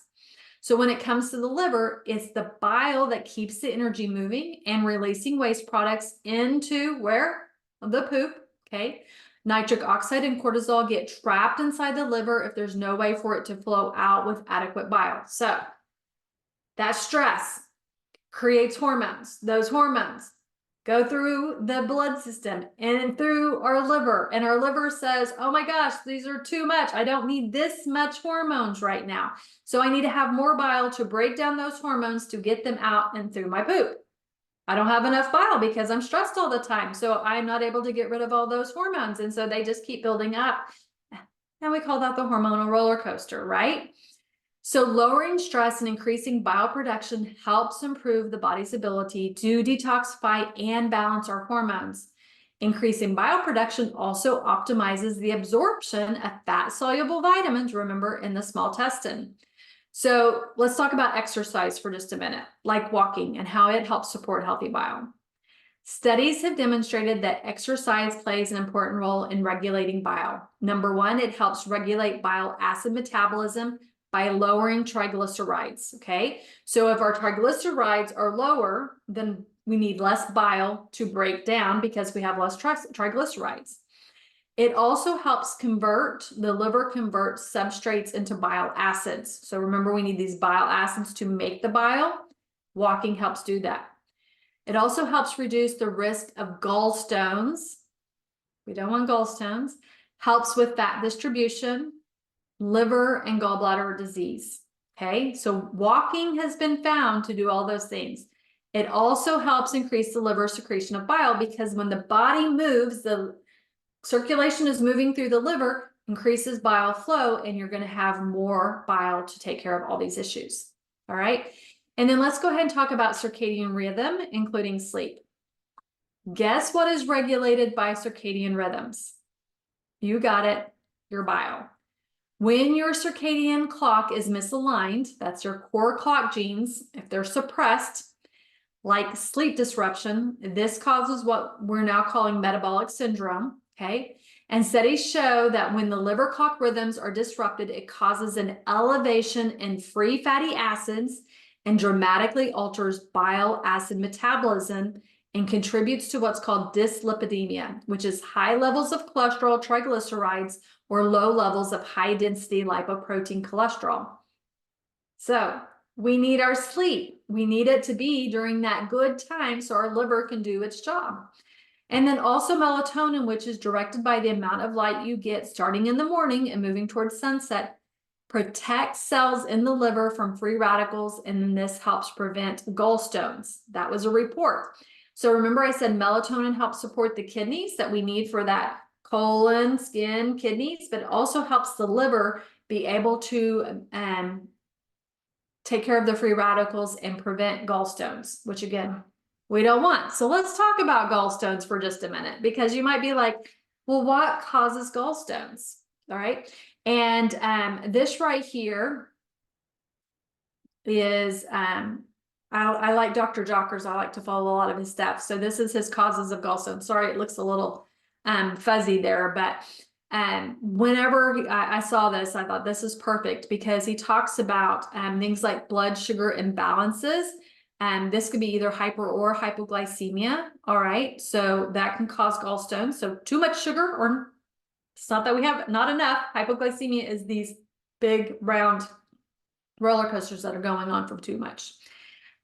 So when it comes to the liver, it's the bile that keeps the energy moving and releasing waste products into where? The poop, okay? Nitric oxide and cortisol get trapped inside the liver if there's no way for it to flow out with adequate bile. So that stress creates hormones. Those hormones go through the blood system and through our liver. And our liver says, oh my gosh, these are too much. I don't need this much hormones right now. So I need to have more bile to break down those hormones to get them out and through my poop. I don't have enough bile because I'm stressed all the time. So I'm not able to get rid of all those hormones. And so they just keep building up. And we call that the hormonal roller coaster, right? So lowering stress and increasing bile production helps improve the body's ability to detoxify and balance our hormones. Increasing bile production also optimizes the absorption of fat-soluble vitamins, remember, in the small intestine. So let's talk about exercise for just a minute, like walking and how it helps support healthy bile. Studies have demonstrated that exercise plays an important role in regulating bile. Number one, it helps regulate bile acid metabolism by lowering triglycerides, okay? So if our triglycerides are lower, then we need less bile to break down because we have less triglycerides. It also helps the liver converts substrates into bile acids. So remember, we need these bile acids to make the bile. Walking helps do that. It also helps reduce the risk of gallstones. We don't want gallstones. Helps with fat distribution, liver and gallbladder disease. Okay, so walking has been found to do all those things. It also helps increase the liver secretion of bile because when the body moves, the circulation is moving through the liver, increases bile flow, and you're going to have more bile to take care of all these issues. All right, and then let's go ahead and talk about circadian rhythm, including sleep. Guess what is regulated by circadian rhythms? You got it, your bile. When your circadian clock is misaligned, that's your core clock genes, if they're suppressed, like sleep disruption, this causes what we're now calling metabolic syndrome, okay? And studies show that when the liver clock rhythms are disrupted, it causes an elevation in free fatty acids and dramatically alters bile acid metabolism and contributes to what's called dyslipidemia, which is high levels of cholesterol, triglycerides, or low levels of high-density lipoprotein cholesterol. So we need our sleep. We need it to be during that good time so our liver can do its job. And then also melatonin, which is directed by the amount of light you get starting in the morning and moving towards sunset, protects cells in the liver from free radicals, and then this helps prevent gallstones. That was a report. So remember I said melatonin helps support the kidneys that we need for that colon, skin, kidneys, but it also helps the liver be able to take care of the free radicals and prevent gallstones, which again, we don't want. So let's talk about gallstones for just a minute, because you might be like, well, what causes gallstones? All right. And this right here is, I like Dr. Jockers. I like to follow a lot of his stuff. So this is his causes of gallstones. Sorry, it looks a little fuzzy there, but whenever I saw this, I thought this is perfect because he talks about things like blood sugar imbalances. This could be either hyper or hypoglycemia. All right, so that can cause gallstones. So too much sugar, or it's not that we have not enough. Hypoglycemia is these big round roller coasters that are going on from too much.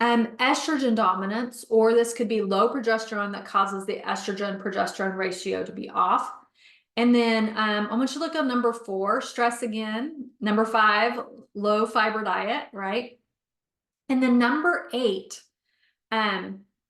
Estrogen dominance, or this could be low progesterone that causes the estrogen progesterone ratio to be off. And then I want you to look at number 4, stress again. Number 5, low fiber diet, right? And then number 8,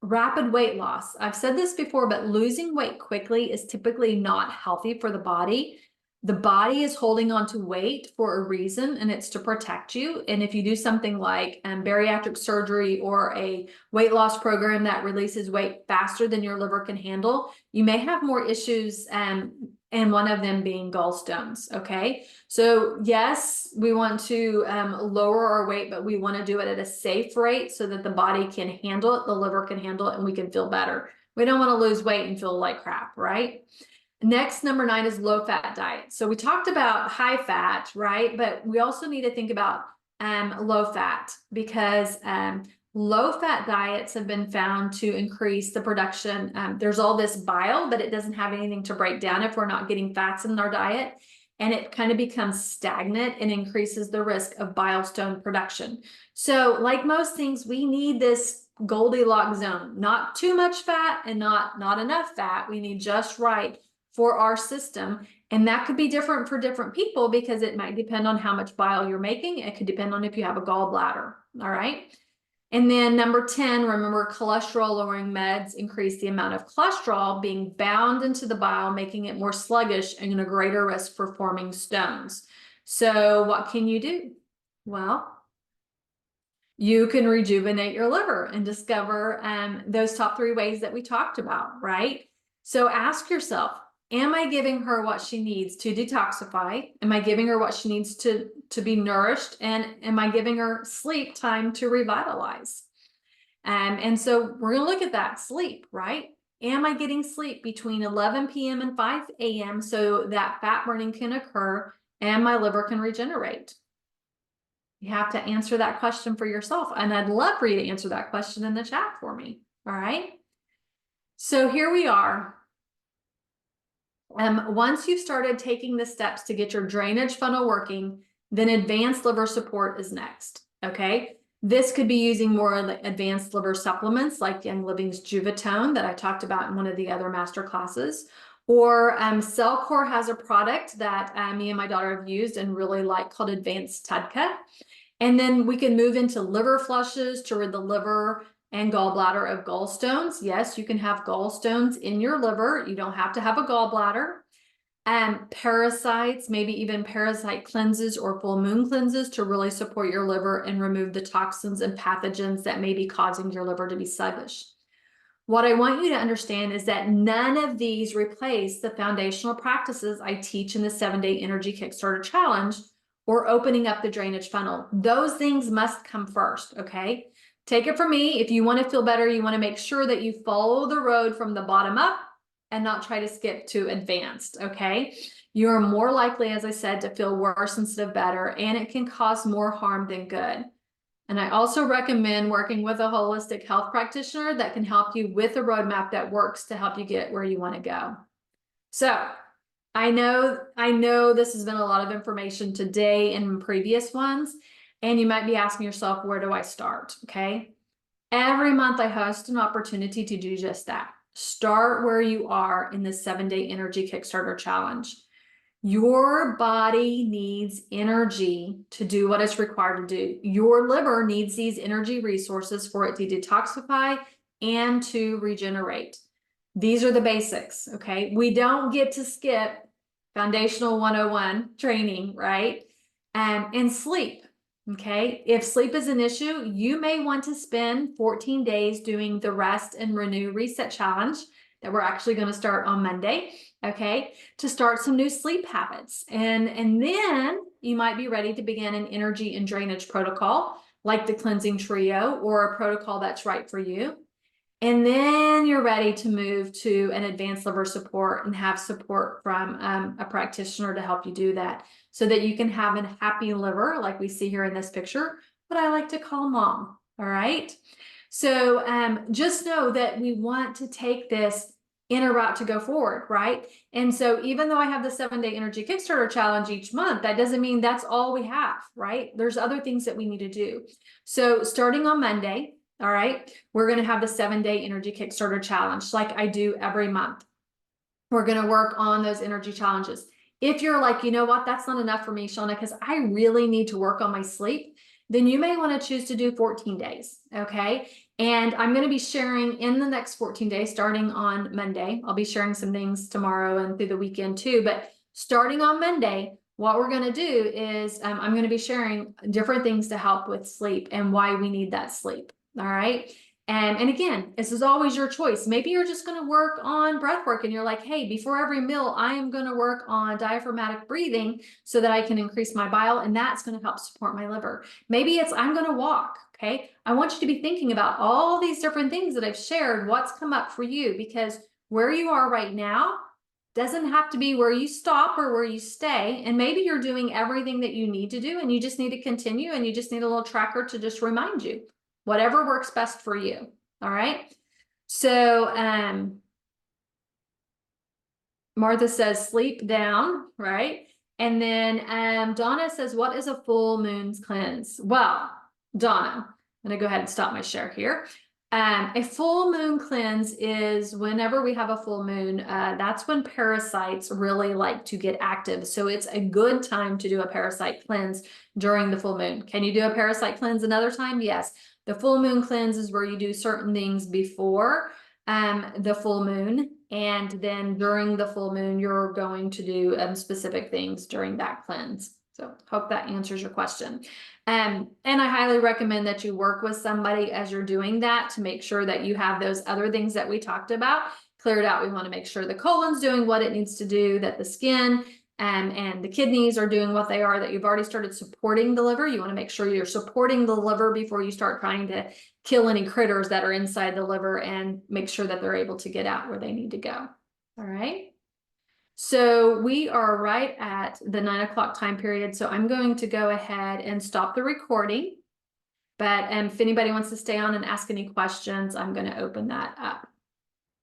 rapid weight loss. I've said this before, but losing weight quickly is typically not healthy for the body. The body is holding on to weight for a reason, and it's to protect you. And if you do something like bariatric surgery or a weight loss program that releases weight faster than your liver can handle, you may have more issues, and one of them being gallstones. Okay, so yes, we want to lower our weight, but we want to do it at a safe rate so that the body can handle it, the liver can handle it, and we can feel better. We don't want to lose weight and feel like crap, right? Next, number 9 is low fat diet. So we talked about high fat, right? But we also need to think about low fat, because low fat diets have been found to increase the production. There's all this bile, but it doesn't have anything to break down if we're not getting fats in our diet. And it kind of becomes stagnant and increases the risk of bile stone production. So like most things, we need this Goldilocks zone, not too much fat and not enough fat. We need just right for our system. And that could be different for different people, because it might depend on how much bile you're making. It could depend on if you have a gallbladder. All right. And then number 10, remember, cholesterol lowering meds increase the amount of cholesterol being bound into the bile, making it more sluggish and a greater risk for forming stones. So what can you do? Well, you can rejuvenate your liver and discover those top 3 ways that we talked about, right? So ask yourself, am I giving her what she needs to detoxify? Am I giving her what she needs to be nourished? And am I giving her sleep time to revitalize? And so we're going to look at that sleep, right? Am I getting sleep between 11 p.m. and 5 a.m. so that fat burning can occur and my liver can regenerate? You have to answer that question for yourself. And I'd love for you to answer that question in the chat for me. All right. So here we are. Once you've started taking the steps to get your drainage funnel working, then advanced liver support is next. Okay. This could be using more advanced liver supplements like Young Living's Juvatone that I talked about in one of the other master classes. Or Cellcore has a product that me and my daughter have used and really like, called Advanced TUDCA. And then we can move into liver flushes to rid the liver and gallbladder of gallstones. Yes, you can have gallstones in your liver. You don't have to have a gallbladder. Parasites, maybe even parasite cleanses or full moon cleanses to really support your liver and remove the toxins and pathogens that may be causing your liver to be sluggish. What I want you to understand is that none of these replace the foundational practices I teach in the 7-Day Energy Kickstarter Challenge or opening up the drainage funnel. Those things must come first, okay? Take it from me. If you want to feel better, you want to make sure that you follow the road from the bottom up and not try to skip to advanced, okay? You're more likely, as I said, to feel worse instead of better, and it can cause more harm than good. And I also recommend working with a holistic health practitioner that can help you with a roadmap that works to help you get where you want to go. So I know this has been a lot of information today and previous ones, and you might be asking yourself, where do I start? Okay. Every month I host an opportunity to do just that. Start where you are in the 7-Day Energy Kickstarter Challenge. Your body needs energy to do what it's required to do. Your liver needs these energy resources for it to detoxify and to regenerate. These are the basics, okay? We don't get to skip foundational 101 training, right? And sleep, okay? If sleep is an issue, you may want to spend 14 days doing the Rest and Renew Reset Challenge that we're actually going to start on Monday, okay, to start some new sleep habits. And then you might be ready to begin an energy and drainage protocol like the Cleansing Trio, or a protocol that's right for you. And then you're ready to move to an advanced liver support and have support from a practitioner to help you do that, so that you can have a happy liver like we see here in this picture, what I like to call mom. All right. So just know that we want to take this in a route to go forward, right? And so even though I have the 7-Day Energy Kickstarter Challenge each month, that doesn't mean that's all we have, right? There's other things that we need to do. So starting on Monday, all right, we're going to have the 7-Day Energy Kickstarter Challenge like I do every month. We're going to work on those energy challenges. If you're like, you know what, that's not enough for me, Shauna, because I really need to work on my sleep, then you may want to choose to do 14 days, okay? And I'm going to be sharing in the next 14 days, starting on Monday. I'll be sharing some things tomorrow and through the weekend too, but Starting on Monday, what we're going to do is I'm going to be sharing different things to help with sleep and why we need that sleep. All right. And again, this is always your choice. Maybe you're just going to work on breath work and you're like, hey, before every meal, I am going to work on diaphragmatic breathing so that I can increase my bile, and that's going to help support my liver. Maybe it's I'm going to walk. Okay. I want you to be thinking about all these different things that I've shared, what's come up for you, because where you are right now doesn't have to be where you stop or where you stay. And maybe you're doing everything that you need to do and you just need to continue, and you just need a little tracker to just remind you, whatever works best for you. All right. So Martha says sleep down, right? And then Donna says, what is a full moon's cleanse? Well, Donna, I'm gonna go ahead and stop my share here. A full moon cleanse is whenever we have a full moon, that's when parasites really like to get active. So it's a good time to do a parasite cleanse during the full moon. Can you do a parasite cleanse another time? Yes. The full moon cleanse is where you do certain things before the full moon, and then during the full moon, you're going to do specific things during that cleanse. So hope that answers your question. And I highly recommend that you work with somebody as you're doing that to make sure that you have those other things that we talked about cleared out. We want to make sure the colon's doing what it needs to do, that the skin and the kidneys are doing what they are, that you've already started supporting the liver. You want to make sure you're supporting the liver before you start trying to kill any critters that are inside the liver, and make sure that they're able to get out where they need to go. All right. So we are right at the 9 o'clock time period. So I'm going to go ahead and stop the recording. But if anybody wants to stay on and ask any questions, I'm going to open that up.